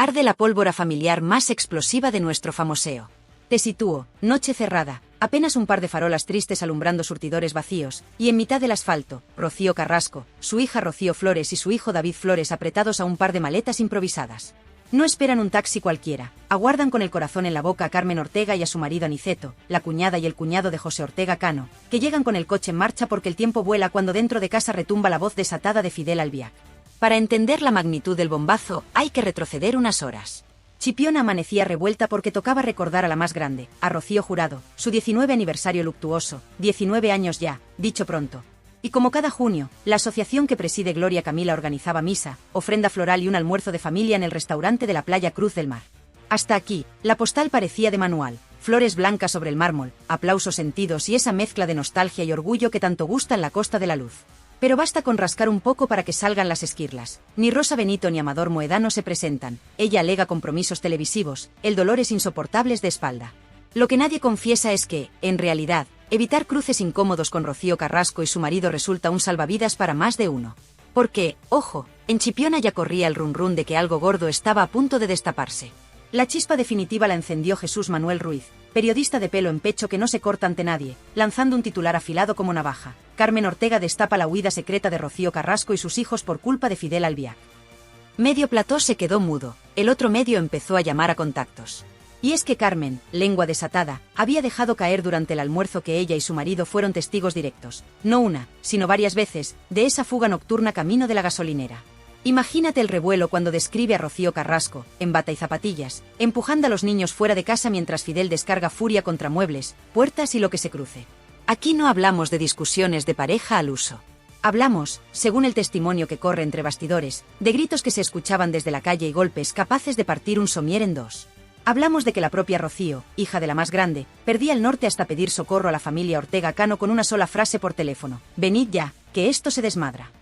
Arde la pólvora familiar más explosiva de nuestro famoseo. Te sitúo, noche cerrada, apenas un par de farolas tristes alumbrando surtidores vacíos, y en mitad del asfalto, Rocío Carrasco, su hija Rocío Flores y su hijo David Flores apretados a un par de maletas improvisadas. No esperan un taxi cualquiera, aguardan con el corazón en la boca a Carmen Ortega y a su marido Aniceto, la cuñada y el cuñado de José Ortega Cano, que llegan con el coche en marcha porque el tiempo vuela cuando dentro de casa retumba la voz desatada de Fidel Albiac. Para entender la magnitud del bombazo, hay que retroceder unas horas. Chipiona amanecía revuelta porque tocaba recordar a la más grande, a Rocío Jurado, su 19 aniversario luctuoso, 19 años ya, dicho pronto. Y como cada junio, la asociación que preside Gloria Camila organizaba misa, ofrenda floral y un almuerzo de familia en el restaurante de la playa Cruz del Mar. Hasta aquí, la postal parecía de manual, flores blancas sobre el mármol, aplausos sentidos y esa mezcla de nostalgia y orgullo que tanto gusta en la Costa de la Luz. Pero basta con rascar un poco para que salgan las esquirlas. Ni Rosa Benito ni Amador Moedano se presentan. Ella alega compromisos televisivos, el dolores insoportables de espalda. Lo que nadie confiesa es que, en realidad, evitar cruces incómodos con Rocío Carrasco y su marido resulta un salvavidas para más de uno. Porque, ojo, en Chipiona ya corría el run run de que algo gordo estaba a punto de destaparse. La chispa definitiva la encendió Jesús Manuel Ruiz, periodista de pelo en pecho que no se corta ante nadie, lanzando un titular afilado como navaja. Carmen Ortega destapa la huida secreta de Rocío Carrasco y sus hijos por culpa de Fidel Albiac. Medio plató se quedó mudo, el otro medio empezó a llamar a contactos. Y es que Carmen, lengua desatada, había dejado caer durante el almuerzo que ella y su marido fueron testigos directos, no una, sino varias veces, de esa fuga nocturna camino de la gasolinera. Imagínate el revuelo cuando describe a Rocío Carrasco, en bata y zapatillas, empujando a los niños fuera de casa mientras Fidel descarga furia contra muebles, puertas y lo que se cruce. Aquí no hablamos de discusiones de pareja al uso. Hablamos, según el testimonio que corre entre bastidores, de gritos que se escuchaban desde la calle y golpes capaces de partir un somier en dos. Hablamos de que la propia Rocío, hija de la más grande, perdía el norte hasta pedir socorro a la familia Ortega Cano con una sola frase por teléfono: «Venid ya, que esto se desmadra».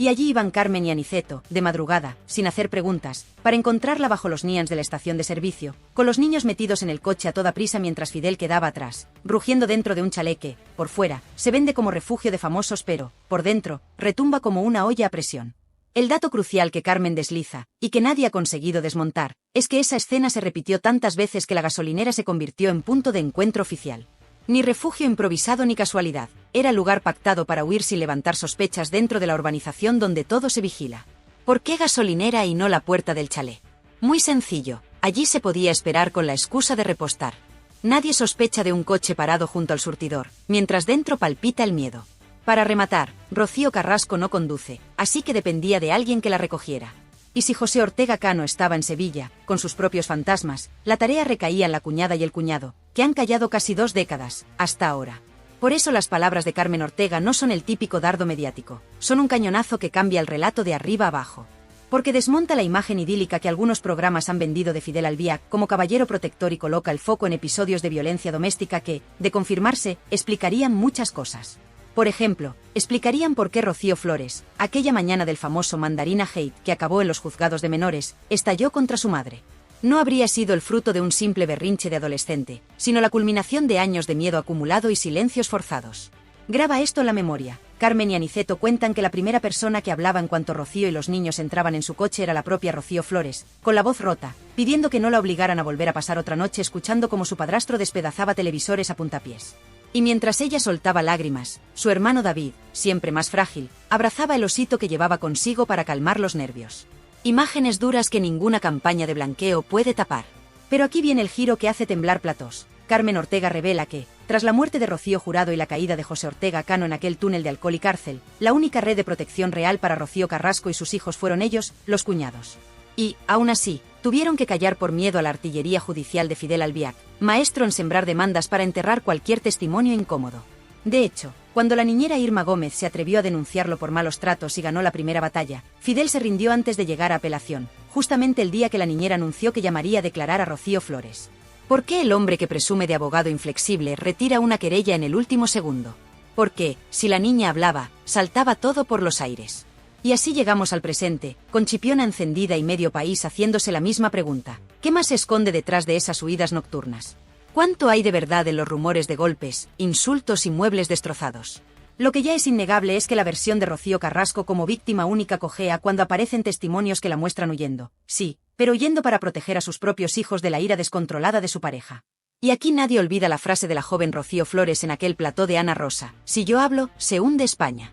Y allí iban Carmen y Aniceto, de madrugada, sin hacer preguntas, para encontrarla bajo los nians de la estación de servicio, con los niños metidos en el coche a toda prisa mientras Fidel quedaba atrás, rugiendo dentro de un chalet que, por fuera, se vende como refugio de famosos pero, por dentro, retumba como una olla a presión. El dato crucial que Carmen desliza, y que nadie ha conseguido desmontar, es que esa escena se repitió tantas veces que la gasolinera se convirtió en punto de encuentro oficial. Ni refugio improvisado ni casualidad, era lugar pactado para huir sin levantar sospechas dentro de la urbanización donde todo se vigila. ¿Por qué gasolinera y no la puerta del chalet? Muy sencillo, allí se podía esperar con la excusa de repostar. Nadie sospecha de un coche parado junto al surtidor, mientras dentro palpita el miedo. Para rematar, Rocío Carrasco no conduce, así que dependía de alguien que la recogiera. Y si José Ortega Cano estaba en Sevilla, con sus propios fantasmas, la tarea recaía en la cuñada y el cuñado, que han callado casi 2 décadas, hasta ahora. Por eso las palabras de Carmen Ortega no son el típico dardo mediático, son un cañonazo que cambia el relato de arriba abajo. Porque desmonta la imagen idílica que algunos programas han vendido de Fidel Albiac como caballero protector y coloca el foco en episodios de violencia doméstica que, de confirmarse, explicarían muchas cosas. Por ejemplo, explicarían por qué Rocío Flores, aquella mañana del famoso Mandarina Hate que acabó en los juzgados de menores, estalló contra su madre. No habría sido el fruto de un simple berrinche de adolescente, sino la culminación de años de miedo acumulado y silencios forzados. Graba esto en la memoria. Carmen y Aniceto cuentan que la primera persona que hablaba en cuanto Rocío y los niños entraban en su coche era la propia Rocío Flores, con la voz rota, pidiendo que no la obligaran a volver a pasar otra noche escuchando cómo su padrastro despedazaba televisores a puntapiés. Y mientras ella soltaba lágrimas, su hermano David, siempre más frágil, abrazaba el osito que llevaba consigo para calmar los nervios. Imágenes duras que ninguna campaña de blanqueo puede tapar. Pero aquí viene el giro que hace temblar platós. Carmen Ortega revela que, tras la muerte de Rocío Jurado y la caída de José Ortega Cano en aquel túnel de alcohol y cárcel, la única red de protección real para Rocío Carrasco y sus hijos fueron ellos, los cuñados. Y, aún así, tuvieron que callar por miedo a la artillería judicial de Fidel Albiac, maestro en sembrar demandas para enterrar cualquier testimonio incómodo. De hecho, cuando la niñera Irma Gómez se atrevió a denunciarlo por malos tratos y ganó la primera batalla, Fidel se rindió antes de llegar a apelación, justamente el día que la niñera anunció que llamaría a declarar a Rocío Flores. ¿Por qué el hombre que presume de abogado inflexible retira una querella en el último segundo? Porque, si la niña hablaba, saltaba todo por los aires. Y así llegamos al presente, con Chipiona encendida y medio país haciéndose la misma pregunta. ¿Qué más se esconde detrás de esas huidas nocturnas? ¿Cuánto hay de verdad en los rumores de golpes, insultos y muebles destrozados? Lo que ya es innegable es que la versión de Rocío Carrasco como víctima única cojea cuando aparecen testimonios que la muestran huyendo. Sí, pero huyendo para proteger a sus propios hijos de la ira descontrolada de su pareja. Y aquí nadie olvida la frase de la joven Rocío Flores en aquel plató de Ana Rosa: si yo hablo, se hunde España.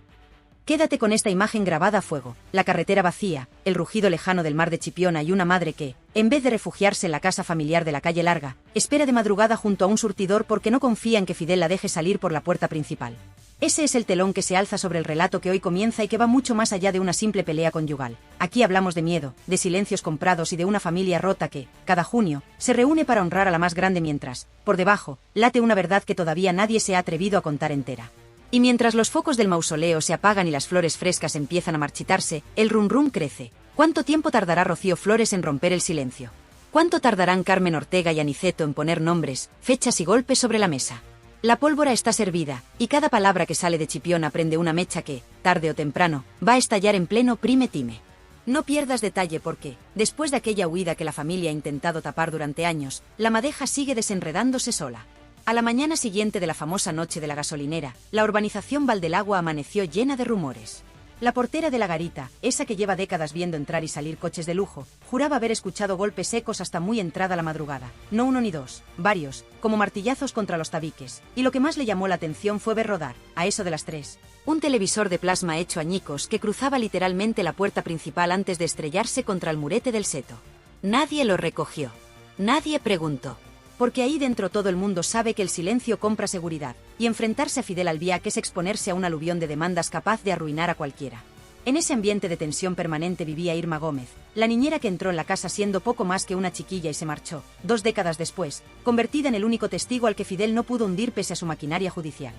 Quédate con esta imagen grabada a fuego: la carretera vacía, el rugido lejano del mar de Chipiona y una madre que, en vez de refugiarse en la casa familiar de la calle Larga, espera de madrugada junto a un surtidor porque no confía en que Fidel la deje salir por la puerta principal. Ese es el telón que se alza sobre el relato que hoy comienza y que va mucho más allá de una simple pelea conyugal. Aquí hablamos de miedo, de silencios comprados y de una familia rota que, cada junio, se reúne para honrar a la más grande mientras, por debajo, late una verdad que todavía nadie se ha atrevido a contar entera. Y mientras los focos del mausoleo se apagan y las flores frescas empiezan a marchitarse, el rum rum crece. ¿Cuánto tiempo tardará Rocío Flores en romper el silencio? ¿Cuánto tardarán Carmen Ortega y Aniceto en poner nombres, fechas y golpes sobre la mesa? La pólvora está servida, y cada palabra que sale de Chipiona prende una mecha que, tarde o temprano, va a estallar en pleno prime time. No pierdas detalle porque, después de aquella huida que la familia ha intentado tapar durante años, la madeja sigue desenredándose sola. A la mañana siguiente de la famosa noche de la gasolinera, la urbanización Valdelagua amaneció llena de rumores. La portera de la garita, esa que lleva décadas viendo entrar y salir coches de lujo, juraba haber escuchado golpes secos hasta muy entrada la madrugada. No uno ni dos, varios, como martillazos contra los tabiques. Y lo que más le llamó la atención fue ver rodar, a eso de las 3, un televisor de plasma hecho añicos que cruzaba literalmente la puerta principal antes de estrellarse contra el murete del seto. Nadie lo recogió. Nadie preguntó. Porque ahí dentro todo el mundo sabe que el silencio compra seguridad, y enfrentarse a Fidel Albiac es exponerse a un aluvión de demandas capaz de arruinar a cualquiera. En ese ambiente de tensión permanente vivía Irma Gómez, la niñera que entró en la casa siendo poco más que una chiquilla y se marchó, 2 décadas después, convertida en el único testigo al que Fidel no pudo hundir pese a su maquinaria judicial.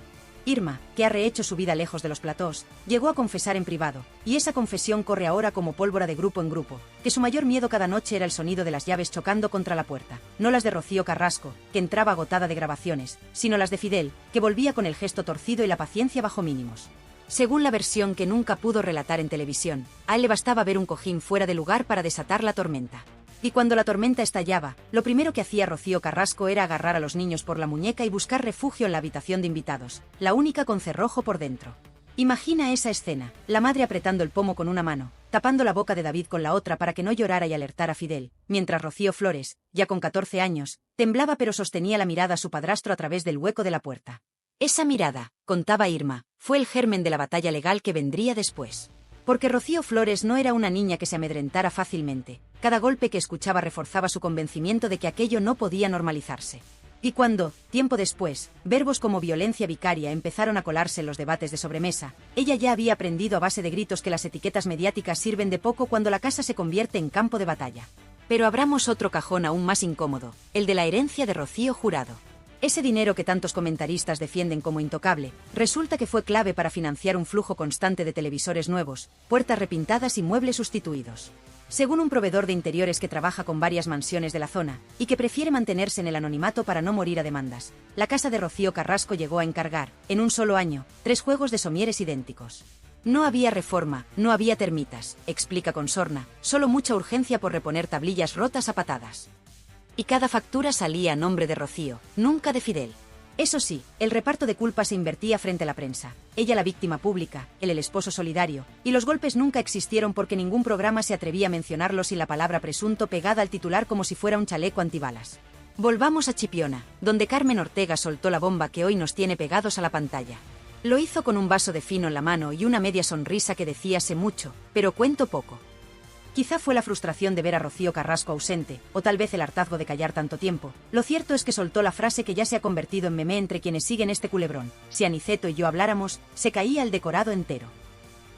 Irma, que ha rehecho su vida lejos de los platós, llegó a confesar en privado, y esa confesión corre ahora como pólvora de grupo en grupo, que su mayor miedo cada noche era el sonido de las llaves chocando contra la puerta, no las de Rocío Carrasco, que entraba agotada de grabaciones, sino las de Fidel, que volvía con el gesto torcido y la paciencia bajo mínimos. Según la versión que nunca pudo relatar en televisión, a él le bastaba ver un cojín fuera de lugar para desatar la tormenta. Y cuando la tormenta estallaba, lo primero que hacía Rocío Carrasco era agarrar a los niños por la muñeca y buscar refugio en la habitación de invitados, la única con cerrojo por dentro. Imagina esa escena, la madre apretando el pomo con una mano, tapando la boca de David con la otra para que no llorara y alertara a Fidel, mientras Rocío Flores, ya con 14 años, temblaba pero sostenía la mirada a su padrastro a través del hueco de la puerta. Esa mirada, contaba Irma, fue el germen de la batalla legal que vendría después. Porque Rocío Flores no era una niña que se amedrentara fácilmente. Cada golpe que escuchaba reforzaba su convencimiento de que aquello no podía normalizarse. Y cuando, tiempo después, verbos como violencia vicaria empezaron a colarse en los debates de sobremesa, ella ya había aprendido a base de gritos que las etiquetas mediáticas sirven de poco cuando la casa se convierte en campo de batalla. Pero abramos otro cajón aún más incómodo, el de la herencia de Rocío Jurado. Ese dinero que tantos comentaristas defienden como intocable, resulta que fue clave para financiar un flujo constante de televisores nuevos, puertas repintadas y muebles sustituidos. Según un proveedor de interiores que trabaja con varias mansiones de la zona, y que prefiere mantenerse en el anonimato para no morir a demandas, la casa de Rocío Carrasco llegó a encargar, en un solo año, 3 juegos de somieres idénticos. No había reforma, no había termitas, explica con sorna, solo mucha urgencia por reponer tablillas rotas a patadas. Y cada factura salía a nombre de Rocío, nunca de Fidel. Eso sí, el reparto de culpa se invertía frente a la prensa. Ella la víctima pública, él el esposo solidario, y los golpes nunca existieron porque ningún programa se atrevía a mencionarlos sin la palabra presunto pegada al titular como si fuera un chaleco antibalas. Volvamos a Chipiona, donde Carmen Ortega soltó la bomba que hoy nos tiene pegados a la pantalla. Lo hizo con un vaso de fino en la mano y una media sonrisa que decía sé mucho, pero cuento poco. Quizá fue la frustración de ver a Rocío Carrasco ausente, o tal vez el hartazgo de callar tanto tiempo. Lo cierto es que soltó la frase que ya se ha convertido en meme entre quienes siguen este culebrón. Si Aniceto y yo habláramos, se caía el decorado entero.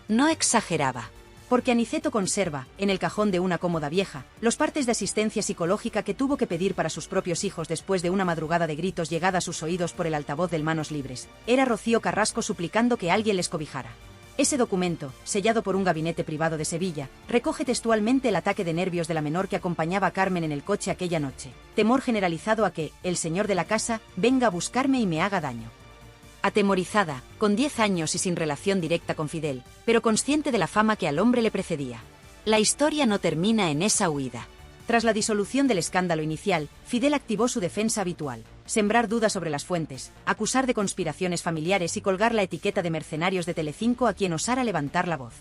No exageraba. Porque Aniceto conserva, en el cajón de una cómoda vieja, los partes de asistencia psicológica que tuvo que pedir para sus propios hijos después de una madrugada de gritos llegada a sus oídos por el altavoz del Manos Libres. Era Rocío Carrasco suplicando que alguien les cobijara. Ese documento, sellado por un gabinete privado de Sevilla, recoge textualmente el ataque de nervios de la menor que acompañaba a Carmen en el coche aquella noche. Temor generalizado a que, el señor de la casa, venga a buscarme y me haga daño. Atemorizada, con 10 años y sin relación directa con Fidel, pero consciente de la fama que al hombre le precedía. La historia no termina en esa huida. Tras la disolución del escándalo inicial, Fidel activó su defensa habitual: sembrar dudas sobre las fuentes, acusar de conspiraciones familiares y colgar la etiqueta de mercenarios de Telecinco a quien osara levantar la voz.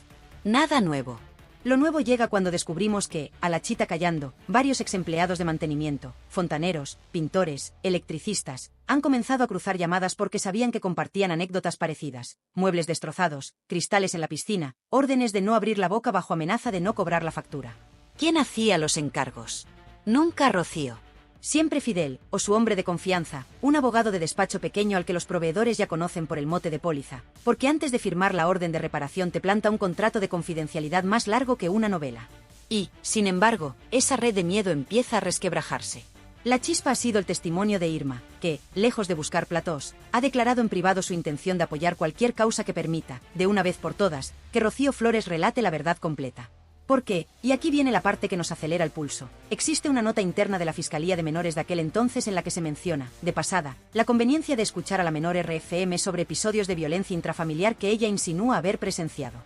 Nada nuevo. Lo nuevo llega cuando descubrimos que, a la chita callando, varios exempleados de mantenimiento, fontaneros, pintores, electricistas, han comenzado a cruzar llamadas porque sabían que compartían anécdotas parecidas, muebles destrozados, cristales en la piscina, órdenes de no abrir la boca bajo amenaza de no cobrar la factura. ¿Quién hacía los encargos? Nunca Rocío. Siempre Fidel, o su hombre de confianza, un abogado de despacho pequeño al que los proveedores ya conocen por el mote de póliza, porque antes de firmar la orden de reparación te planta un contrato de confidencialidad más largo que una novela. Y, sin embargo, esa red de miedo empieza a resquebrajarse. La chispa ha sido el testimonio de Irma, que, lejos de buscar platós, ha declarado en privado su intención de apoyar cualquier causa que permita, de una vez por todas, que Rocío Flores relate la verdad completa. Porque, y aquí viene la parte que nos acelera el pulso, existe una nota interna de la Fiscalía de Menores de aquel entonces en la que se menciona, de pasada, la conveniencia de escuchar a la menor RFM sobre episodios de violencia intrafamiliar que ella insinúa haber presenciado.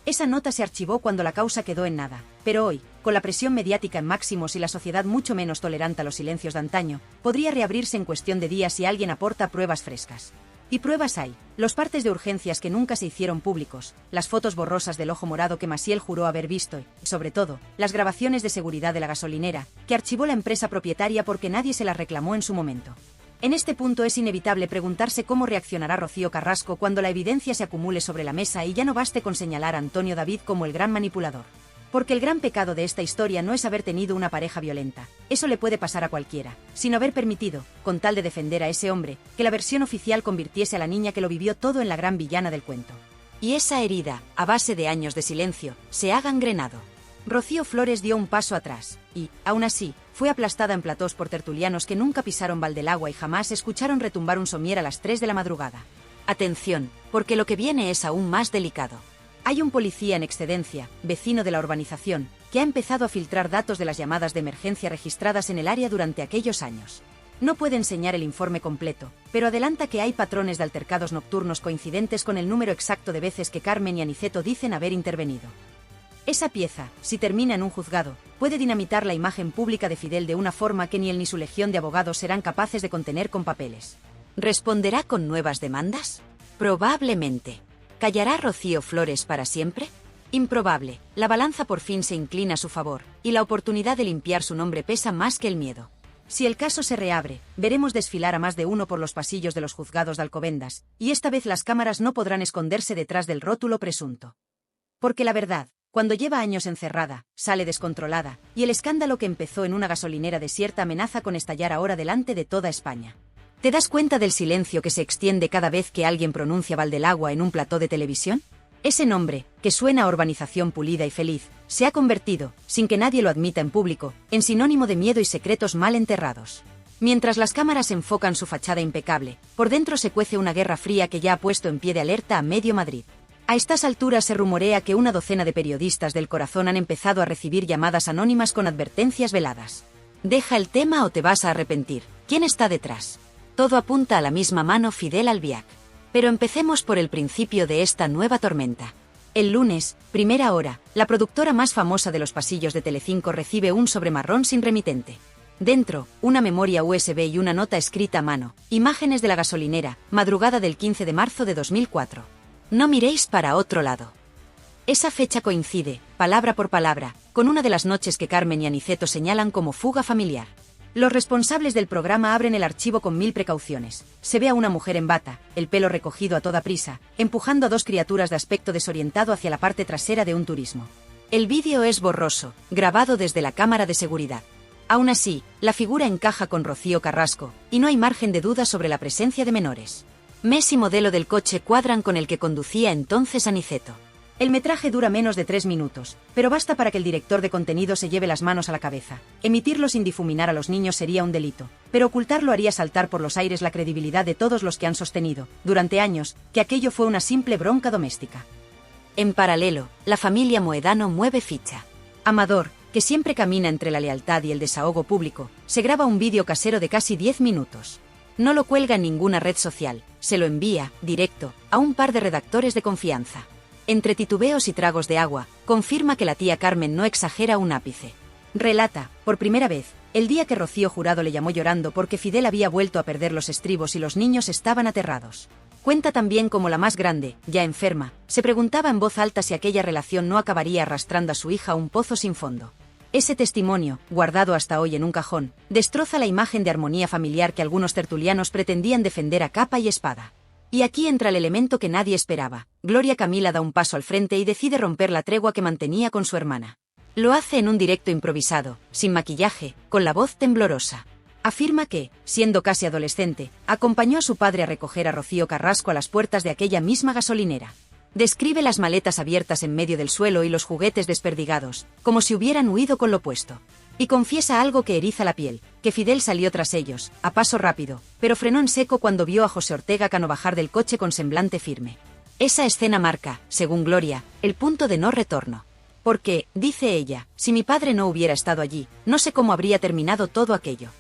Esa nota se archivó cuando la causa quedó en nada, pero hoy, con la presión mediática en máximos y la sociedad mucho menos tolerante a los silencios de antaño, podría reabrirse en cuestión de días si alguien aporta pruebas frescas. Y pruebas hay, los partes de urgencias que nunca se hicieron públicos, las fotos borrosas del ojo morado que Maciel juró haber visto y, sobre todo, las grabaciones de seguridad de la gasolinera, que archivó la empresa propietaria porque nadie se las reclamó en su momento. En este punto es inevitable preguntarse cómo reaccionará Rocío Carrasco cuando la evidencia se acumule sobre la mesa y ya no baste con señalar a Antonio David como el gran manipulador. Porque el gran pecado de esta historia no es haber tenido una pareja violenta, eso le puede pasar a cualquiera, sino haber permitido, con tal de defender a ese hombre, que la versión oficial convirtiese a la niña que lo vivió todo en la gran villana del cuento. Y esa herida, a base de años de silencio, se ha gangrenado. Rocío Flores dio un paso atrás, y, aún así, fue aplastada en platós por tertulianos que nunca pisaron Valdelagua y jamás escucharon retumbar un somier a las 3 de la madrugada. Atención, porque lo que viene es aún más delicado. Hay un policía en excedencia, vecino de la urbanización, que ha empezado a filtrar datos de las llamadas de emergencia registradas en el área durante aquellos años. No puede enseñar el informe completo, pero adelanta que hay patrones de altercados nocturnos coincidentes con el número exacto de veces que Carmen y Aniceto dicen haber intervenido. Esa pieza, si termina en un juzgado, puede dinamitar la imagen pública de Fidel de una forma que ni él ni su legión de abogados serán capaces de contener con papeles. ¿Responderá con nuevas demandas? Probablemente. ¿Callará Rocío Flores para siempre? Improbable, la balanza por fin se inclina a su favor, y la oportunidad de limpiar su nombre pesa más que el miedo. Si el caso se reabre, veremos desfilar a más de uno por los pasillos de los juzgados de Alcobendas, y esta vez las cámaras no podrán esconderse detrás del rótulo presunto. Porque la verdad, cuando lleva años encerrada, sale descontrolada, y el escándalo que empezó en una gasolinera desierta amenaza con estallar ahora delante de toda España. ¿Te das cuenta del silencio que se extiende cada vez que alguien pronuncia Valdelagua en un plató de televisión? Ese nombre, que suena a urbanización pulida y feliz, se ha convertido, sin que nadie lo admita en público, en sinónimo de miedo y secretos mal enterrados. Mientras las cámaras enfocan su fachada impecable, por dentro se cuece una guerra fría que ya ha puesto en pie de alerta a medio Madrid. A estas alturas se rumorea que una docena de periodistas del Corazón han empezado a recibir llamadas anónimas con advertencias veladas. Deja el tema o te vas a arrepentir. ¿Quién está detrás? Todo apunta a la misma mano, Fidel Albiac. Pero empecemos por el principio de esta nueva tormenta. El lunes, primera hora, la productora más famosa de los pasillos de Telecinco recibe un sobre marrón sin remitente. Dentro, una memoria USB y una nota escrita a mano, imágenes de la gasolinera, madrugada del 15 de marzo de 2004. No miréis para otro lado. Esa fecha coincide, palabra por palabra, con una de las noches que Carmen y Aniceto señalan como fuga familiar. Los responsables del programa abren el archivo con 1000 precauciones. Se ve a una mujer en bata, el pelo recogido a toda prisa, empujando a dos criaturas de aspecto desorientado hacia la parte trasera de un turismo. El vídeo es borroso, grabado desde la cámara de seguridad. Aún así, la figura encaja con Rocío Carrasco, y no hay margen de duda sobre la presencia de menores. Mes y modelo del coche cuadran con el que conducía entonces Aniceto. El metraje dura menos de 3 minutos, pero basta para que el director de contenido se lleve las manos a la cabeza. Emitirlo sin difuminar a los niños sería un delito, pero ocultarlo haría saltar por los aires la credibilidad de todos los que han sostenido, durante años, que aquello fue una simple bronca doméstica. En paralelo, la familia Moedano mueve ficha. Amador, que siempre camina entre la lealtad y el desahogo público, se graba un vídeo casero de casi 10 minutos. No lo cuelga en ninguna red social, se lo envía, directo, a un par de redactores de confianza. Entre titubeos y tragos de agua, confirma que la tía Carmen no exagera un ápice. Relata, por primera vez, el día que Rocío Jurado le llamó llorando porque Fidel había vuelto a perder los estribos y los niños estaban aterrados. Cuenta también cómo la más grande, ya enferma, se preguntaba en voz alta si aquella relación no acabaría arrastrando a su hija a un pozo sin fondo. Ese testimonio, guardado hasta hoy en un cajón, destroza la imagen de armonía familiar que algunos tertulianos pretendían defender a capa y espada. Y aquí entra el elemento que nadie esperaba. Gloria Camila da un paso al frente y decide romper la tregua que mantenía con su hermana. Lo hace en un directo improvisado, sin maquillaje, con la voz temblorosa. Afirma que, siendo casi adolescente, acompañó a su padre a recoger a Rocío Carrasco a las puertas de aquella misma gasolinera. Describe las maletas abiertas en medio del suelo y los juguetes desperdigados, como si hubieran huido con lo puesto. Y confiesa algo que eriza la piel, que Fidel salió tras ellos, a paso rápido, pero frenó en seco cuando vio a José Ortega Cano bajar del coche con semblante firme. Esa escena marca, según Gloria, el punto de no retorno. Porque, dice ella, si mi padre no hubiera estado allí, no sé cómo habría terminado todo aquello.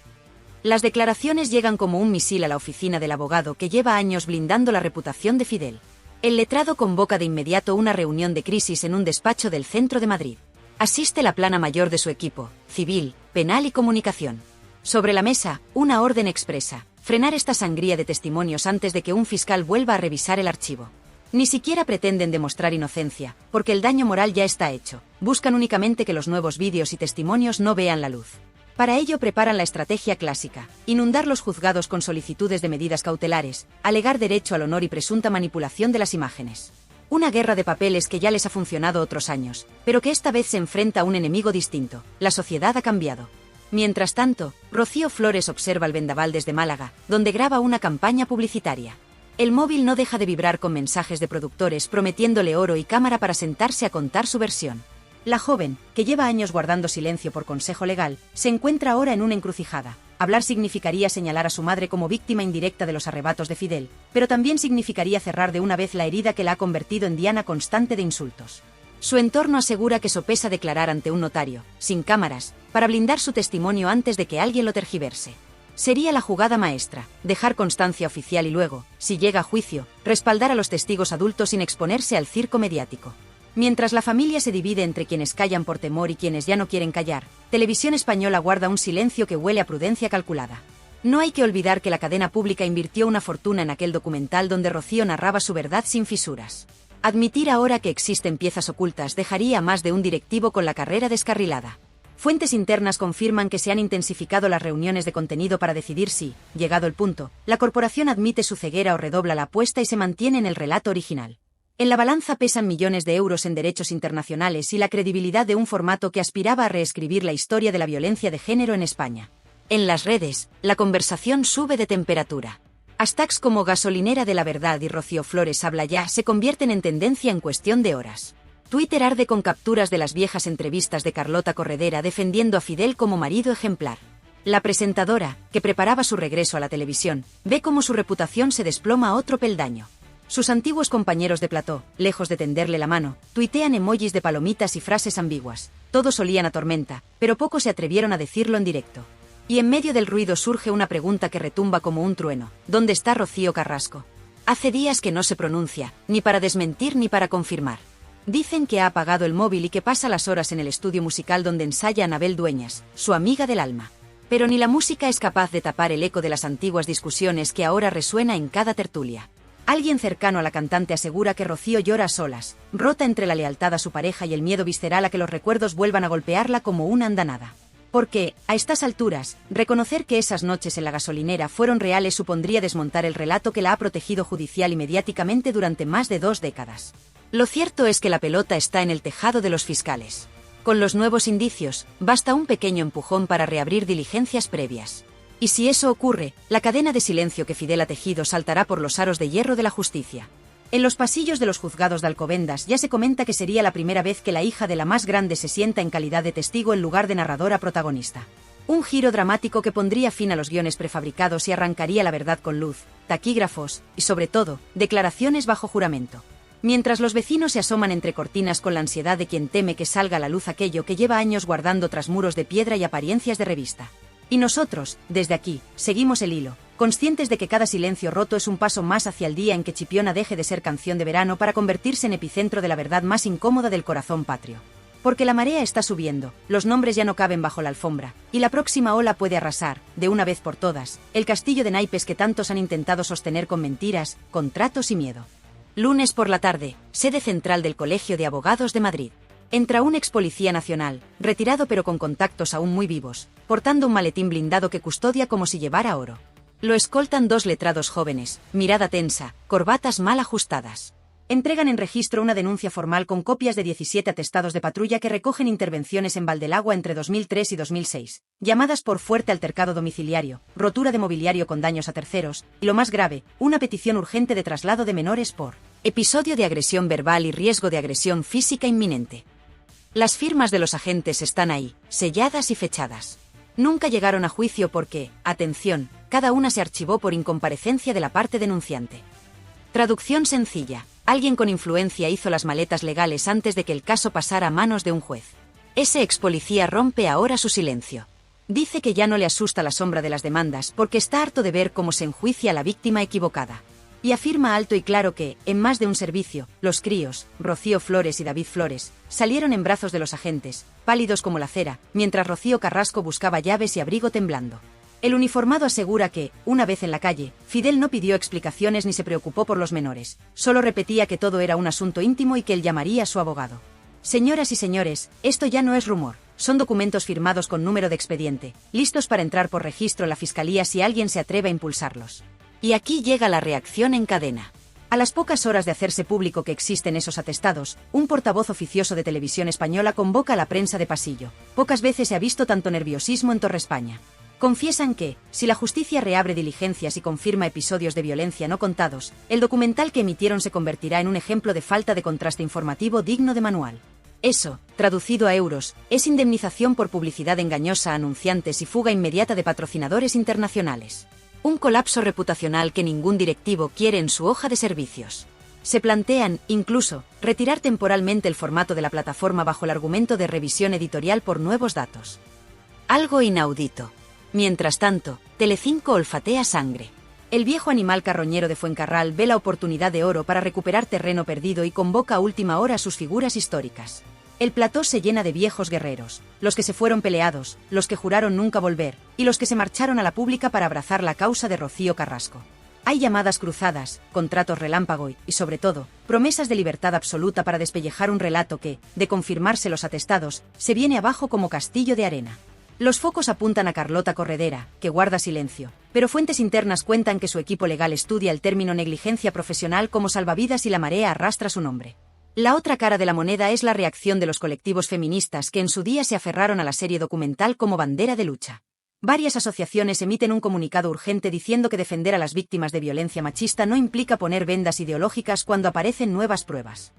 Las declaraciones llegan como un misil a la oficina del abogado que lleva años blindando la reputación de Fidel. El letrado convoca de inmediato una reunión de crisis en un despacho del centro de Madrid. Asiste la plana mayor de su equipo, civil, penal y comunicación. Sobre la mesa, una orden expresa: frenar esta sangría de testimonios antes de que un fiscal vuelva a revisar el archivo. Ni siquiera pretenden demostrar inocencia, porque el daño moral ya está hecho. Buscan únicamente que los nuevos vídeos y testimonios no vean la luz. Para ello preparan la estrategia clásica: inundar los juzgados con solicitudes de medidas cautelares, alegar derecho al honor y presunta manipulación de las imágenes. Una guerra de papeles que ya les ha funcionado otros años, pero que esta vez se enfrenta a un enemigo distinto: la sociedad ha cambiado. Mientras tanto, Rocío Flores observa el vendaval desde Málaga, donde graba una campaña publicitaria. El móvil no deja de vibrar con mensajes de productores prometiéndole oro y cámara para sentarse a contar su versión. La joven, que lleva años guardando silencio por consejo legal, se encuentra ahora en una encrucijada. Hablar significaría señalar a su madre como víctima indirecta de los arrebatos de Fidel, pero también significaría cerrar de una vez la herida que la ha convertido en diana constante de insultos. Su entorno asegura que sopesa declarar ante un notario, sin cámaras, para blindar su testimonio antes de que alguien lo tergiverse. Sería la jugada maestra: dejar constancia oficial y luego, si llega a juicio, respaldar a los testigos adultos sin exponerse al circo mediático. Mientras la familia se divide entre quienes callan por temor y quienes ya no quieren callar, Televisión Española guarda un silencio que huele a prudencia calculada. No hay que olvidar que la cadena pública invirtió una fortuna en aquel documental donde Rocío narraba su verdad sin fisuras. Admitir ahora que existen piezas ocultas dejaría a más de un directivo con la carrera descarrilada. Fuentes internas confirman que se han intensificado las reuniones de contenido para decidir si, llegado el punto, la corporación admite su ceguera o redobla la apuesta y se mantiene en el relato original. En la balanza pesan millones de euros en derechos internacionales y la credibilidad de un formato que aspiraba a reescribir la historia de la violencia de género en España. En las redes, la conversación sube de temperatura. Hashtags como gasolinera de la verdad y Rocío Flores habla ya se convierten en tendencia en cuestión de horas. Twitter arde con capturas de las viejas entrevistas de Carlota Corredera defendiendo a Fidel como marido ejemplar. La presentadora, que preparaba su regreso a la televisión, ve cómo su reputación se desploma a otro peldaño. Sus antiguos compañeros de plató, lejos de tenderle la mano, tuitean emojis de palomitas y frases ambiguas. Todos olían a tormenta, pero pocos se atrevieron a decirlo en directo. Y en medio del ruido surge una pregunta que retumba como un trueno: ¿dónde está Rocío Carrasco? Hace días que no se pronuncia, ni para desmentir ni para confirmar. Dicen que ha apagado el móvil y que pasa las horas en el estudio musical donde ensaya Anabel Dueñas, su amiga del alma. Pero ni la música es capaz de tapar el eco de las antiguas discusiones que ahora resuena en cada tertulia. Alguien cercano a la cantante asegura que Rocío llora a solas, rota entre la lealtad a su pareja y el miedo visceral a que los recuerdos vuelvan a golpearla como una andanada. Porque, a estas alturas, reconocer que esas noches en la gasolinera fueron reales supondría desmontar el relato que la ha protegido judicial y mediáticamente durante más de 2 décadas. Lo cierto es que la pelota está en el tejado de los fiscales. Con los nuevos indicios, basta un pequeño empujón para reabrir diligencias previas. Y si eso ocurre, la cadena de silencio que Fidel ha tejido saltará por los aros de hierro de la justicia. En los pasillos de los juzgados de Alcobendas ya se comenta que sería la primera vez que la hija de la más grande se sienta en calidad de testigo en lugar de narradora protagonista. Un giro dramático que pondría fin a los guiones prefabricados y arrancaría la verdad con luz, taquígrafos y, sobre todo, declaraciones bajo juramento. Mientras los vecinos se asoman entre cortinas con la ansiedad de quien teme que salga a la luz aquello que lleva años guardando tras muros de piedra y apariencias de revista. Y nosotros, desde aquí, seguimos el hilo, conscientes de que cada silencio roto es un paso más hacia el día en que Chipiona deje de ser canción de verano para convertirse en epicentro de la verdad más incómoda del corazón patrio. Porque la marea está subiendo, los nombres ya no caben bajo la alfombra, y la próxima ola puede arrasar, de una vez por todas, el castillo de naipes que tantos han intentado sostener con mentiras, contratos y miedo. Lunes por la tarde, sede central del Colegio de Abogados de Madrid. Entra un ex policía nacional, retirado pero con contactos aún muy vivos, portando un maletín blindado que custodia como si llevara oro. Lo escoltan 2 letrados jóvenes, mirada tensa, corbatas mal ajustadas. Entregan en registro una denuncia formal con copias de 17 atestados de patrulla que recogen intervenciones en Valdelagua entre 2003 y 2006, llamadas por fuerte altercado domiciliario, rotura de mobiliario con daños a terceros, y lo más grave, una petición urgente de traslado de menores por episodio de agresión verbal y riesgo de agresión física inminente. Las firmas de los agentes están ahí, selladas y fechadas. Nunca llegaron a juicio porque, atención, cada una se archivó por incomparecencia de la parte denunciante. Traducción sencilla. Alguien con influencia hizo las maletas legales antes de que el caso pasara a manos de un juez. Ese ex policía rompe ahora su silencio. Dice que ya no le asusta la sombra de las demandas porque está harto de ver cómo se enjuicia a la víctima equivocada. Y afirma alto y claro que, en más de un servicio, los críos, Rocío Flores y David Flores, salieron en brazos de los agentes, pálidos como la cera, mientras Rocío Carrasco buscaba llaves y abrigo temblando. El uniformado asegura que, una vez en la calle, Fidel no pidió explicaciones ni se preocupó por los menores, solo repetía que todo era un asunto íntimo y que él llamaría a su abogado. Señoras y señores, esto ya no es rumor, son documentos firmados con número de expediente, listos para entrar por registro a la fiscalía si alguien se atreve a impulsarlos. Y aquí llega la reacción en cadena. A las pocas horas de hacerse público que existen esos atestados, un portavoz oficioso de Televisión Española convoca a la prensa de pasillo. Pocas veces se ha visto tanto nerviosismo en Torre España. Confiesan que, si la justicia reabre diligencias y confirma episodios de violencia no contados, el documental que emitieron se convertirá en un ejemplo de falta de contraste informativo digno de manual. Eso, traducido a euros, es indemnización por publicidad engañosa a anunciantes y fuga inmediata de patrocinadores internacionales. Un colapso reputacional que ningún directivo quiere en su hoja de servicios. Se plantean, incluso, retirar temporalmente el formato de la plataforma bajo el argumento de revisión editorial por nuevos datos. Algo inaudito. Mientras tanto, Telecinco olfatea sangre. El viejo animal carroñero de Fuencarral ve la oportunidad de oro para recuperar terreno perdido y convoca a última hora a sus figuras históricas. El plató se llena de viejos guerreros, los que se fueron peleados, los que juraron nunca volver, y los que se marcharon a la pública para abrazar la causa de Rocío Carrasco. Hay llamadas cruzadas, contratos relámpago y, sobre todo, promesas de libertad absoluta para despellejar un relato que, de confirmarse los atestados, se viene abajo como castillo de arena. Los focos apuntan a Carlota Corredera, que guarda silencio, pero fuentes internas cuentan que su equipo legal estudia el término negligencia profesional como salvavidas y la marea arrastra su nombre. La otra cara de la moneda es la reacción de los colectivos feministas que en su día se aferraron a la serie documental como bandera de lucha. Varias asociaciones emiten un comunicado urgente diciendo que defender a las víctimas de violencia machista no implica poner vendas ideológicas cuando aparecen nuevas pruebas.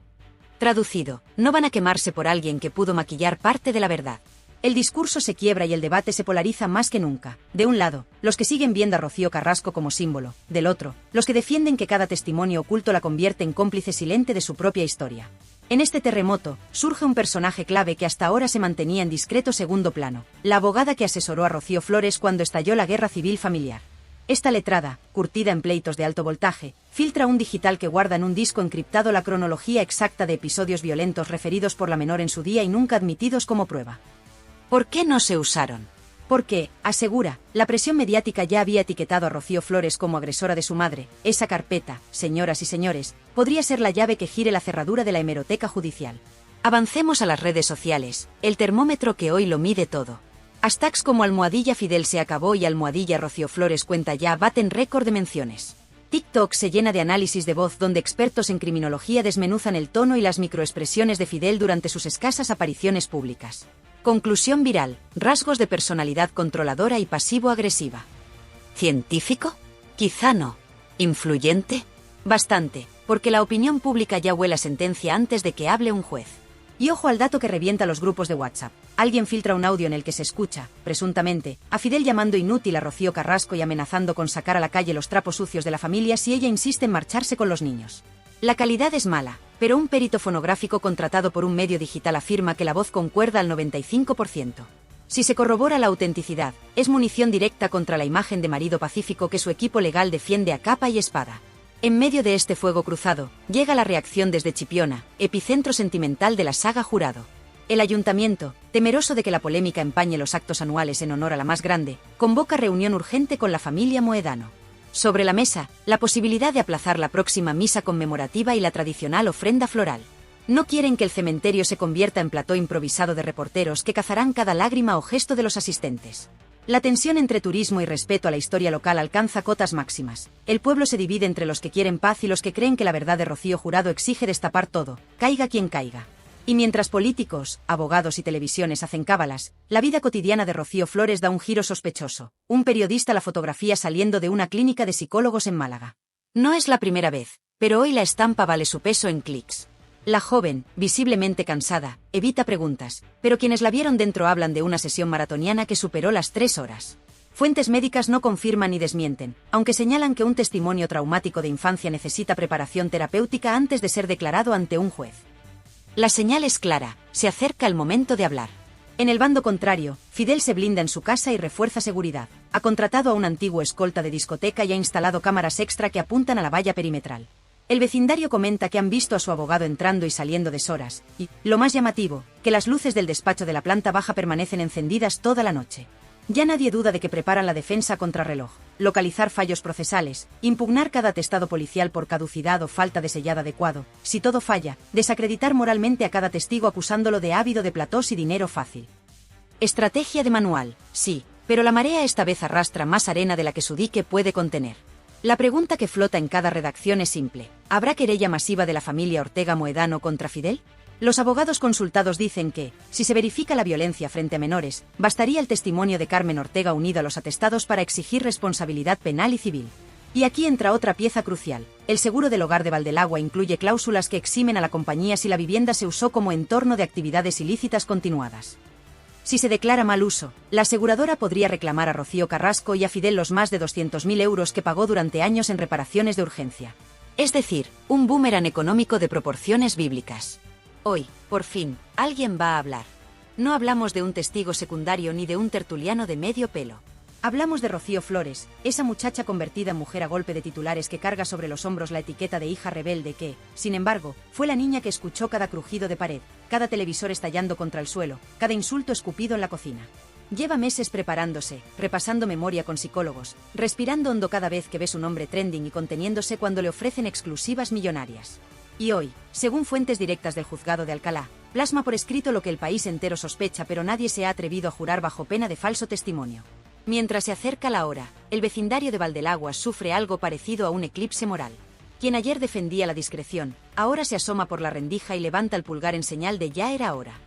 Traducido, no van a quemarse por alguien que pudo maquillar parte de la verdad. El discurso se quiebra y el debate se polariza más que nunca. De un lado, los que siguen viendo a Rocío Carrasco como símbolo. Del otro, los que defienden que cada testimonio oculto la convierte en cómplice silente de su propia historia. En este terremoto, surge un personaje clave que hasta ahora se mantenía en discreto segundo plano. La abogada que asesoró a Rocío Flores cuando estalló la guerra civil familiar. Esta letrada, curtida en pleitos de alto voltaje, filtra un digital que guarda en un disco encriptado la cronología exacta de episodios violentos referidos por la menor en su día y nunca admitidos como prueba. ¿Por qué no se usaron? Porque, asegura, la presión mediática ya había etiquetado a Rocío Flores como agresora de su madre. Esa carpeta, señoras y señores, podría ser la llave que gire la cerradura de la hemeroteca judicial. Avancemos a las redes sociales, el termómetro que hoy lo mide todo. Hashtags como almohadilla Fidel se acabó y almohadilla Rocío Flores cuenta ya baten récord de menciones. TikTok se llena de análisis de voz donde expertos en criminología desmenuzan el tono y las microexpresiones de Fidel durante sus escasas apariciones públicas. Conclusión viral, rasgos de personalidad controladora y pasivo-agresiva. ¿Científico? Quizá no. ¿Influyente? Bastante, porque la opinión pública ya huele a sentencia antes de que hable un juez. Y ojo al dato que revienta los grupos de WhatsApp. Alguien filtra un audio en el que se escucha, presuntamente, a Fidel llamando inútil a Rocío Carrasco y amenazando con sacar a la calle los trapos sucios de la familia si ella insiste en marcharse con los niños. La calidad es mala, pero un perito fonográfico contratado por un medio digital afirma que la voz concuerda al 95%. Si se corrobora la autenticidad, es munición directa contra la imagen de marido pacífico que su equipo legal defiende a capa y espada. En medio de este fuego cruzado, llega la reacción desde Chipiona, epicentro sentimental de la saga Jurado. El ayuntamiento, temeroso de que la polémica empañe los actos anuales en honor a la más grande, convoca reunión urgente con la familia Moedano. Sobre la mesa, la posibilidad de aplazar la próxima misa conmemorativa y la tradicional ofrenda floral. No quieren que el cementerio se convierta en plató improvisado de reporteros que cazarán cada lágrima o gesto de los asistentes. La tensión entre turismo y respeto a la historia local alcanza cotas máximas. El pueblo se divide entre los que quieren paz y los que creen que la verdad de Rocío Jurado exige destapar todo, caiga quien caiga. Y mientras políticos, abogados y televisiones hacen cábalas, la vida cotidiana de Rocío Flores da un giro sospechoso. Un periodista la fotografía saliendo de una clínica de psicólogos en Málaga. No es la primera vez, pero hoy la estampa vale su peso en clics. La joven, visiblemente cansada, evita preguntas, pero quienes la vieron dentro hablan de una sesión maratoniana que superó las 3 horas. Fuentes médicas no confirman ni desmienten, aunque señalan que un testimonio traumático de infancia necesita preparación terapéutica antes de ser declarado ante un juez. La señal es clara, se acerca el momento de hablar. En el bando contrario, Fidel se blinda en su casa y refuerza seguridad. Ha contratado a un antiguo escolta de discoteca y ha instalado cámaras extra que apuntan a la valla perimetral. El vecindario comenta que han visto a su abogado entrando y saliendo deshoras, y, lo más llamativo, que las luces del despacho de la planta baja permanecen encendidas toda la noche. Ya nadie duda de que preparan la defensa contra reloj, localizar fallos procesales, impugnar cada atestado policial por caducidad o falta de sellado adecuado, si todo falla, desacreditar moralmente a cada testigo acusándolo de ávido de platós y dinero fácil. Estrategia de manual, sí, pero la marea esta vez arrastra más arena de la que su dique puede contener. La pregunta que flota en cada redacción es simple: ¿habrá querella masiva de la familia Ortega Moedano contra Fidel? Los abogados consultados dicen que, si se verifica la violencia frente a menores, bastaría el testimonio de Carmen Ortega unido a los atestados para exigir responsabilidad penal y civil. Y aquí entra otra pieza crucial. El seguro del hogar de Valdelagua incluye cláusulas que eximen a la compañía si la vivienda se usó como entorno de actividades ilícitas continuadas. Si se declara mal uso, la aseguradora podría reclamar a Rocío Carrasco y a Fidel los más de 200.000 euros que pagó durante años en reparaciones de urgencia. Es decir, un boomerang económico de proporciones bíblicas. Hoy, por fin, alguien va a hablar. No hablamos de un testigo secundario ni de un tertuliano de medio pelo. Hablamos de Rocío Flores, esa muchacha convertida en mujer a golpe de titulares que carga sobre los hombros la etiqueta de hija rebelde que, sin embargo, fue la niña que escuchó cada crujido de pared, cada televisor estallando contra el suelo, cada insulto escupido en la cocina. Lleva meses preparándose, repasando memoria con psicólogos, respirando hondo cada vez que ve su nombre trending y conteniéndose cuando le ofrecen exclusivas millonarias. Y hoy, según fuentes directas del juzgado de Alcalá, plasma por escrito lo que el país entero sospecha, pero nadie se ha atrevido a jurar bajo pena de falso testimonio. Mientras se acerca la hora, el vecindario de Valdelagua sufre algo parecido a un eclipse moral. Quien ayer defendía la discreción, ahora se asoma por la rendija y levanta el pulgar en señal de ya era hora.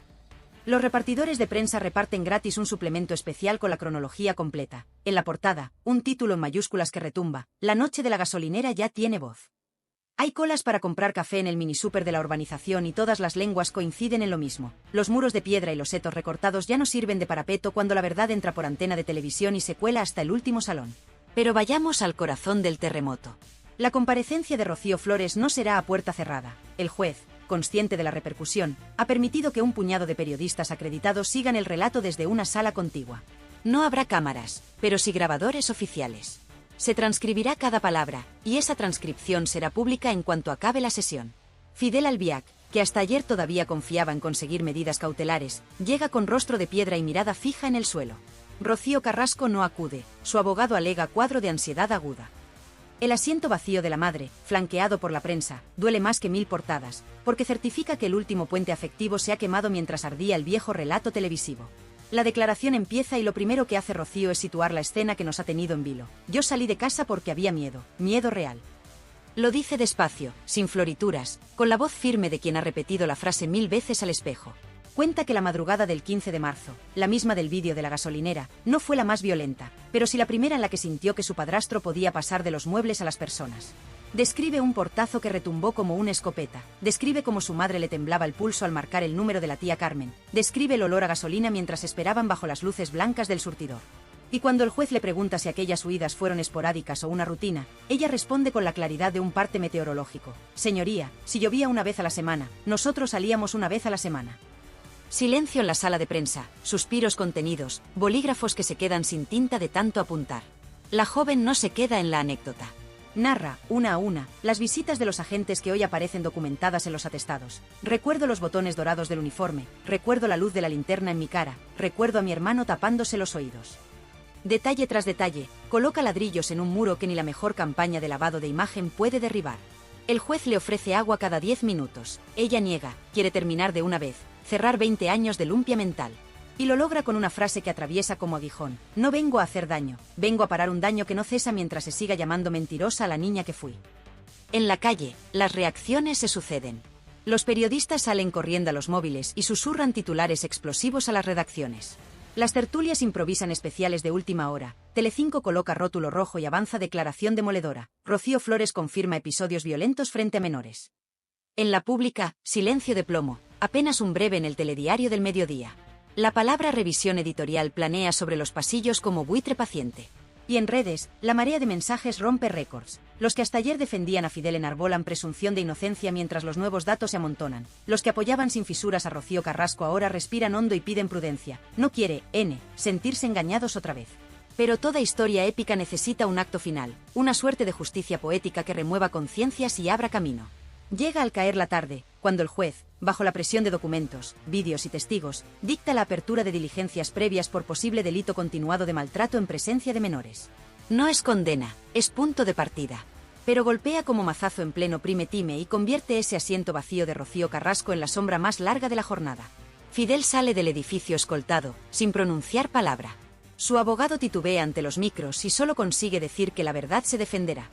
Los repartidores de prensa reparten gratis un suplemento especial con la cronología completa. En la portada, un título en mayúsculas que retumba: La noche de la gasolinera ya tiene voz. Hay colas para comprar café en el minisúper de la urbanización y todas las lenguas coinciden en lo mismo. Los muros de piedra y los setos recortados ya no sirven de parapeto cuando la verdad entra por antena de televisión y se cuela hasta el último salón. Pero vayamos al corazón del terremoto. La comparecencia de Rocío Flores no será a puerta cerrada. El juez, consciente de la repercusión, ha permitido que un puñado de periodistas acreditados sigan el relato desde una sala contigua. No habrá cámaras, pero sí grabadores oficiales. Se transcribirá cada palabra, y esa transcripción será pública en cuanto acabe la sesión. Fidel Albiac, que hasta ayer todavía confiaba en conseguir medidas cautelares, llega con rostro de piedra y mirada fija en el suelo. Rocío Carrasco no acude, su abogado alega cuadro de ansiedad aguda. El asiento vacío de la madre, flanqueado por la prensa, duele más que 1000 portadas, porque certifica que el último puente afectivo se ha quemado mientras ardía el viejo relato televisivo. La declaración empieza y lo primero que hace Rocío es situar la escena que nos ha tenido en vilo. Yo salí de casa porque había miedo, miedo real. Lo dice despacio, sin florituras, con la voz firme de quien ha repetido la frase 1000 veces al espejo. Cuenta que la madrugada del 15 de marzo, la misma del vídeo de la gasolinera, no fue la más violenta, pero sí la primera en la que sintió que su padrastro podía pasar de los muebles a las personas. Describe un portazo que retumbó como una escopeta, describe cómo su madre le temblaba el pulso al marcar el número de la tía Carmen, describe el olor a gasolina mientras esperaban bajo las luces blancas del surtidor. Y cuando el juez le pregunta si aquellas huidas fueron esporádicas o una rutina, ella responde con la claridad de un parte meteorológico: Señoría, si llovía una vez a la semana, nosotros salíamos una vez a la semana. Silencio en la sala de prensa, suspiros contenidos, bolígrafos que se quedan sin tinta de tanto apuntar. La joven no se queda en la anécdota. Narra, una a una, las visitas de los agentes que hoy aparecen documentadas en los atestados. Recuerdo los botones dorados del uniforme, recuerdo la luz de la linterna en mi cara, recuerdo a mi hermano tapándose los oídos. Detalle tras detalle, coloca ladrillos en un muro que ni la mejor campaña de lavado de imagen puede derribar. El juez le ofrece agua cada 10 minutos. Ella niega, quiere terminar de una vez, cerrar 20 años de lumpia mental. Y lo logra con una frase que atraviesa como aguijón. No vengo a hacer daño, vengo a parar un daño que no cesa mientras se siga llamando mentirosa a la niña que fui. En la calle, las reacciones se suceden. Los periodistas salen corriendo a los móviles y susurran titulares explosivos a las redacciones. Las tertulias improvisan especiales de última hora. Telecinco coloca rótulo rojo y avanza declaración demoledora. Rocío Flores confirma episodios violentos frente a menores. En la pública, silencio de plomo, apenas un breve en el telediario del mediodía. La palabra revisión editorial planea sobre los pasillos como buitre paciente. Y en redes, la marea de mensajes rompe récords. Los que hasta ayer defendían a Fidel enarbolan presunción de inocencia mientras los nuevos datos se amontonan. Los que apoyaban sin fisuras a Rocío Carrasco ahora respiran hondo y piden prudencia. No quiere, sentirse engañados otra vez. Pero toda historia épica necesita un acto final, una suerte de justicia poética que remueva conciencias y abra camino. Llega al caer la tarde, cuando el juez, bajo la presión de documentos, vídeos y testigos, dicta la apertura de diligencias previas por posible delito continuado de maltrato en presencia de menores. No es condena, es punto de partida. Pero golpea como mazazo en pleno prime time y convierte ese asiento vacío de Rocío Carrasco en la sombra más larga de la jornada. Fidel sale del edificio escoltado, sin pronunciar palabra. Su abogado titubea ante los micros y solo consigue decir que la verdad se defenderá.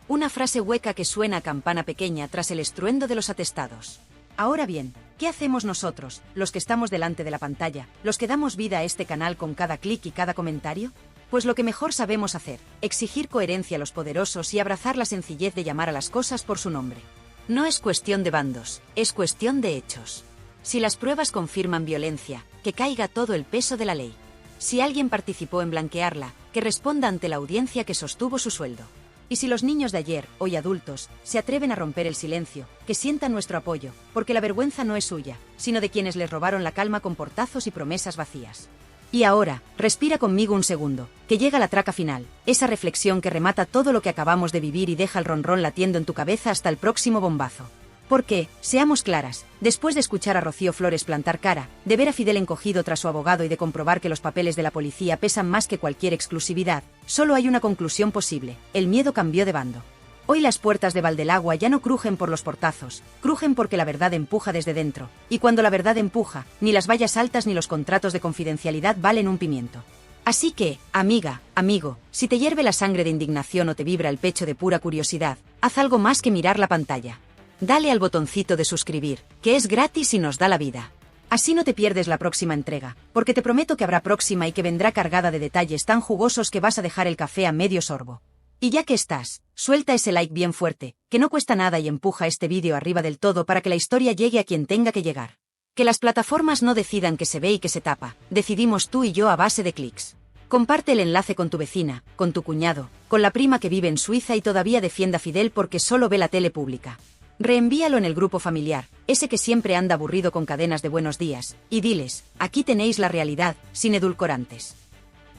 Una frase hueca que suena a campana pequeña tras el estruendo de los atestados. Ahora bien, ¿qué hacemos nosotros, los que estamos delante de la pantalla, los que damos vida a este canal con cada clic y cada comentario? Pues lo que mejor sabemos hacer, exigir coherencia a los poderosos y abrazar la sencillez de llamar a las cosas por su nombre. No es cuestión de bandos, es cuestión de hechos. Si las pruebas confirman violencia, que caiga todo el peso de la ley. Si alguien participó en blanquearla, que responda ante la audiencia que sostuvo su sueldo. Y si los niños de ayer, hoy adultos, se atreven a romper el silencio, que sientan nuestro apoyo, porque la vergüenza no es suya, sino de quienes les robaron la calma con portazos y promesas vacías. Y ahora, respira conmigo un segundo, que llega la traca final, esa reflexión que remata todo lo que acabamos de vivir y deja el ronrón latiendo en tu cabeza hasta el próximo bombazo. Porque, seamos claras, después de escuchar a Rocío Flores plantar cara, de ver a Fidel encogido tras su abogado y de comprobar que los papeles de la policía pesan más que cualquier exclusividad, solo hay una conclusión posible: el miedo cambió de bando. Hoy las puertas de Valdelagua ya no crujen por los portazos, crujen porque la verdad empuja desde dentro, y cuando la verdad empuja, ni las vallas altas ni los contratos de confidencialidad valen un pimiento. Así que, amiga, amigo, si te hierve la sangre de indignación o te vibra el pecho de pura curiosidad, haz algo más que mirar la pantalla. Dale al botoncito de suscribir, que es gratis y nos da la vida. Así no te pierdes la próxima entrega, porque te prometo que habrá próxima y que vendrá cargada de detalles tan jugosos que vas a dejar el café a medio sorbo. Y ya que estás, suelta ese like bien fuerte, que no cuesta nada y empuja este vídeo arriba del todo para que la historia llegue a quien tenga que llegar. Que las plataformas no decidan que se ve y que se tapa, decidimos tú y yo a base de clics. Comparte el enlace con tu vecina, con tu cuñado, con la prima que vive en Suiza y todavía defienda a Fidel porque solo ve la tele pública. Reenvíalo en el grupo familiar, ese que siempre anda aburrido con cadenas de buenos días, y diles, aquí tenéis la realidad, sin edulcorantes.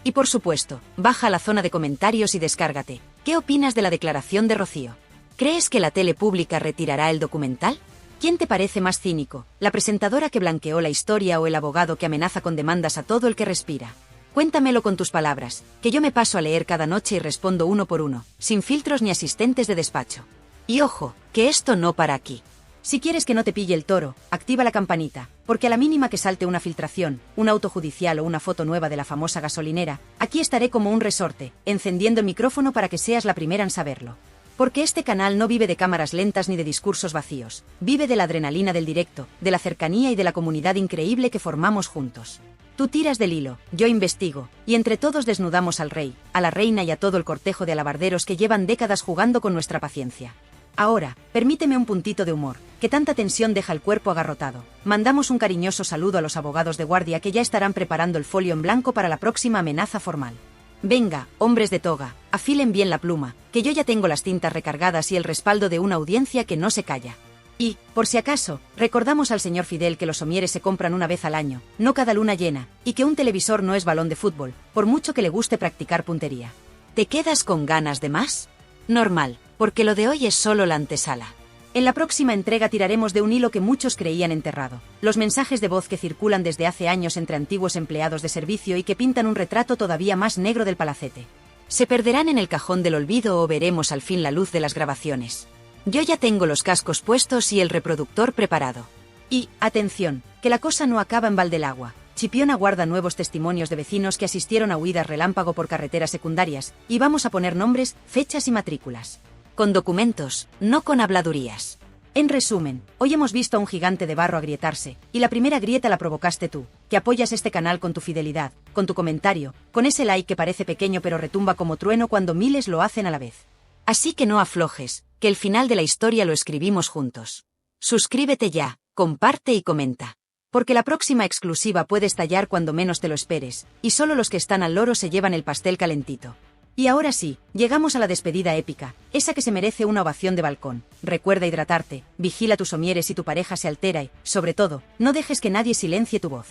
Y por supuesto, baja a la zona de comentarios y descárgate. ¿Qué opinas de la declaración de Rocío? ¿Crees que la tele pública retirará el documental? ¿Quién te parece más cínico, la presentadora que blanqueó la historia o el abogado que amenaza con demandas a todo el que respira? Cuéntamelo con tus palabras, que yo me paso a leer cada noche y respondo uno por uno, sin filtros ni asistentes de despacho. Y ojo, que esto no para aquí. Si quieres que no te pille el toro, activa la campanita, porque a la mínima que salte una filtración, un auto judicial o una foto nueva de la famosa gasolinera, aquí estaré como un resorte, encendiendo el micrófono para que seas la primera en saberlo. Porque este canal no vive de cámaras lentas ni de discursos vacíos, vive de la adrenalina del directo, de la cercanía y de la comunidad increíble que formamos juntos. Tú tiras del hilo, yo investigo, y entre todos desnudamos al rey, a la reina y a todo el cortejo de alabarderos que llevan décadas jugando con nuestra paciencia. Ahora, permíteme un puntito de humor, que tanta tensión deja el cuerpo agarrotado. Mandamos un cariñoso saludo a los abogados de guardia que ya estarán preparando el folio en blanco para la próxima amenaza formal. Venga, hombres de toga, afilen bien la pluma, que yo ya tengo las tintas recargadas y el respaldo de una audiencia que no se calla. Y, por si acaso, recordamos al señor Fidel que los somieres se compran una vez al año, no cada luna llena, y que un televisor no es balón de fútbol, por mucho que le guste practicar puntería. ¿Te quedas con ganas de más? Normal, porque lo de hoy es solo la antesala. En la próxima entrega tiraremos de un hilo que muchos creían enterrado. Los mensajes de voz que circulan desde hace años entre antiguos empleados de servicio y que pintan un retrato todavía más negro del palacete. ¿Se perderán en el cajón del olvido o veremos al fin la luz de las grabaciones? Yo ya tengo los cascos puestos y el reproductor preparado. Y, atención, que la cosa no acaba en Valdelagua. Chipiona guarda nuevos testimonios de vecinos que asistieron a huidas relámpago por carreteras secundarias, y vamos a poner nombres, fechas y matrículas. Con documentos, no con habladurías. En resumen, hoy hemos visto a un gigante de barro agrietarse, y la primera grieta la provocaste tú, que apoyas este canal con tu fidelidad, con tu comentario, con ese like que parece pequeño pero retumba como trueno cuando miles lo hacen a la vez. Así que no aflojes, que el final de la historia lo escribimos juntos. Suscríbete ya, comparte y comenta. Porque la próxima exclusiva puede estallar cuando menos te lo esperes, y solo los que están al loro se llevan el pastel calentito. Y ahora sí, llegamos a la despedida épica, esa que se merece una ovación de balcón. Recuerda hidratarte, vigila tus somieres si tu pareja se altera y, sobre todo, no dejes que nadie silencie tu voz.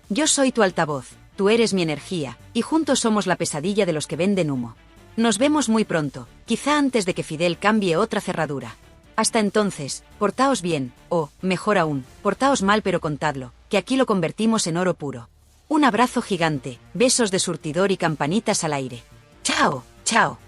Yo soy tu altavoz, tú eres mi energía, y juntos somos la pesadilla de los que venden humo. Nos vemos muy pronto, quizá antes de que Fidel cambie otra cerradura. Hasta entonces, portaos bien, o, mejor aún, portaos mal pero contadlo, que aquí lo convertimos en oro puro. Un abrazo gigante, besos de surtidor y campanitas al aire. ¡Chao! ¡Chao!